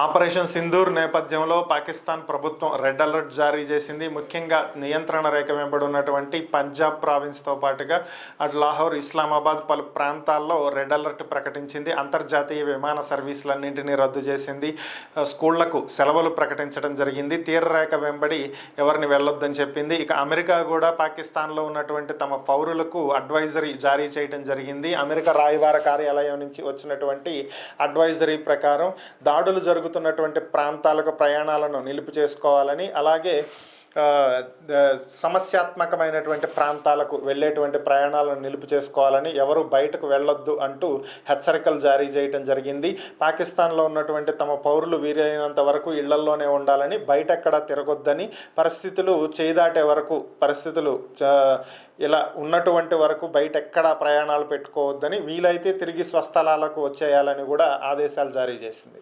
Operation Sindoor నేపథ్యంలో పాకిస్తాన్ ప్రభుత్వం red alert జారీ చేసింది. ముఖ్యంగా నియంత్రణ రేఖ వెంబడి ఉన్నటువంటి పంజాబ్ ప్రావిన్స్తో పాటుగా అటు లాహోర్, ఇస్లామాబాద్ పలు ప్రాంతాల్లో రెడ్ అలర్ట్ ప్రకటించింది. అంతర్జాతీయ విమాన సర్వీసులన్నింటినీ రద్దు చేసింది. స్కూళ్లకు సెలవులు ప్రకటించడం జరిగింది. తీరరేఖ వెంబడి ఎవరిని వెళ్ళొద్దని చెప్పింది. ఇక అమెరికా కూడా పాకిస్తాన్లో ఉన్నటువంటి తమ పౌరులకు అడ్వైజరీ జారీ చేయడం జరిగింది. అమెరికా రాయబార కార్యాలయం నుంచి వచ్చినటువంటి అడ్వైజరీ ప్రకారం దాడులు జరుగుతున్నటువంటి ప్రాంతాలకు ప్రయాణాలను నిలుపు చేసుకోవాలని, అలాగే సమస్యాత్మకమైనటువంటి ప్రాంతాలకు వెళ్ళేటువంటి ప్రయాణాలను నిలుపు చేసుకోవాలని, ఎవరు బయటకు వెళ్ళొద్దు అంటూ హెచ్చరికలు జారీ చేయడం జరిగింది. పాకిస్తాన్లో ఉన్నటువంటి తమ పౌరులు వీలైనంత వరకు ఇళ్లల్లోనే ఉండాలని, బయట ఎక్కడా తిరగొద్దని, పరిస్థితులు చేదాటే వరకు పరిస్థితులు ఇలా ఉన్నటువంటి వరకు బయట ఎక్కడా ప్రయాణాలు పెట్టుకోవద్దని, వీలైతే తిరిగి స్వస్థలాలకు వచ్చేయాలని కూడా ఆదేశాలు జారీ చేసింది.